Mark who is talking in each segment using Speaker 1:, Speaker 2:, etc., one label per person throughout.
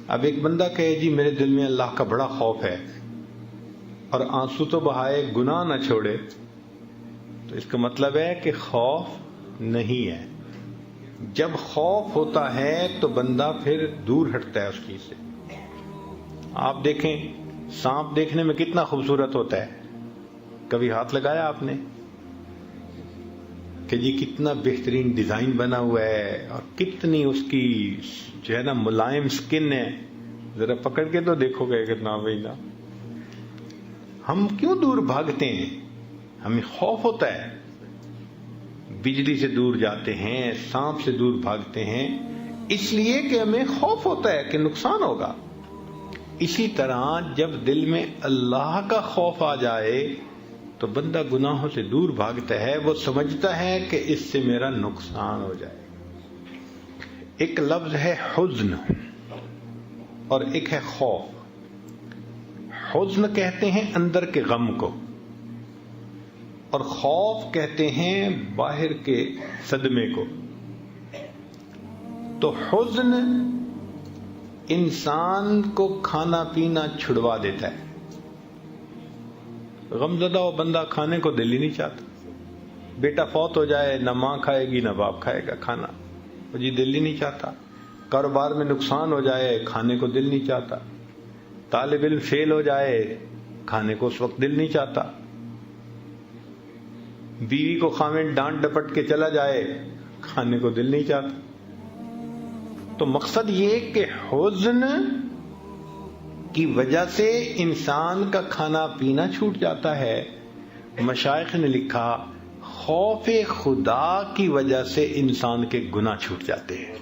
Speaker 1: اب ایک بندہ کہے جی میرے دل میں اللہ کا بڑا خوف ہے اور آنسو تو بہائے گناہ نہ چھوڑے، تو اس کا مطلب ہے کہ خوف نہیں ہے۔ جب خوف ہوتا ہے تو بندہ پھر دور ہٹتا ہے اس چیز سے۔ آپ دیکھیں سانپ دیکھنے میں کتنا خوبصورت ہوتا ہے، کبھی ہاتھ لگایا آپ نے کہ جی کتنا بہترین ڈیزائن بنا ہوا ہے اور کتنی اس کی جو ہے نا ملائم سکن ہے، ذرا پکڑ کے تو دیکھو گے کتنا بھائی نا۔ ہم کیوں دور بھاگتے ہیں؟ ہمیں خوف ہوتا ہے، بجلی سے دور جاتے ہیں، سانپ سے دور بھاگتے ہیں، اس لیے کہ ہمیں خوف ہوتا ہے کہ نقصان ہوگا۔ اسی طرح جب دل میں اللہ کا خوف آ جائے تو بندہ گناہوں سے دور بھاگتا ہے، وہ سمجھتا ہے کہ اس سے میرا نقصان ہو جائے۔ ایک لفظ ہے حزن اور ایک ہے خوف۔ حزن کہتے ہیں اندر کے غم کو، اور خوف کہتے ہیں باہر کے صدمے کو۔ تو حزن انسان کو کھانا پینا چھڑوا دیتا ہے۔ غمزدہ وہ بندہ کھانے کو دل ہی نہیں چاہتا۔ بیٹا فوت ہو جائے، نہ ماں کھائے گی نہ باپ کھائے گا کھانا، وہ جی دل ہی نہیں چاہتا۔ کاروبار میں نقصان ہو جائے، کھانے کو دل نہیں چاہتا۔ طالب علم فیل ہو جائے، کھانے کو اس وقت دل نہیں چاہتا۔ بیوی کو خاوند ڈانٹ ڈپٹ کے چلا جائے، کھانے کو دل نہیں چاہتا۔ تو مقصد یہ کہ حزن کی وجہ سے انسان کا کھانا پینا چھوٹ جاتا ہے۔ مشائخ نے لکھا خوف خدا کی وجہ سے انسان کے گناہ چھوٹ جاتے ہیں۔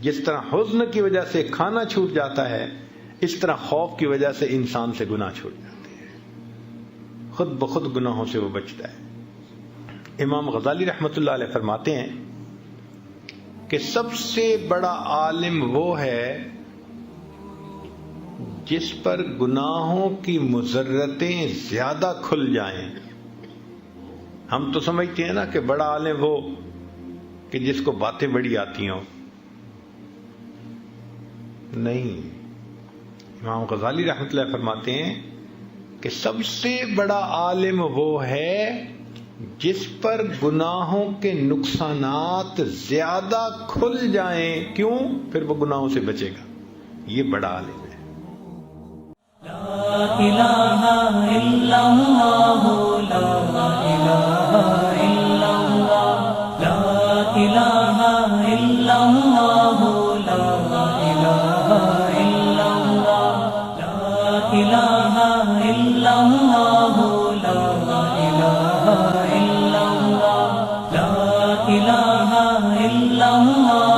Speaker 1: جس طرح حزن کی وجہ سے کھانا چھوٹ جاتا ہے، اس طرح خوف کی وجہ سے انسان سے گناہ چھوٹ جاتے ہیں، خود بخود گناہوں سے وہ بچتا ہے۔ امام غزالی رحمۃ اللہ علیہ فرماتے ہیں کہ سب سے بڑا عالم وہ ہے جس پر گناہوں کی مضرتیں زیادہ کھل جائیں۔ ہم تو سمجھتے ہیں نا کہ بڑا عالم وہ کہ جس کو باتیں بڑی آتی ہوں، نہیں۔ امام غزالی رحمۃ اللہ فرماتے ہیں کہ سب سے بڑا عالم وہ ہے جس پر گناہوں کے نقصانات زیادہ کھل جائیں۔ کیوں؟ پھر وہ گناہوں سے بچے گا، یہ بڑا عالم ہے۔
Speaker 2: لا الہ الا اللہ، لا الہ الا اللہ، لا الہ الا اللہ، لا الہ الا اللہ، لا الہ الا اللہ، لا الہ الا اللہ، لا الہ الا اللہ۔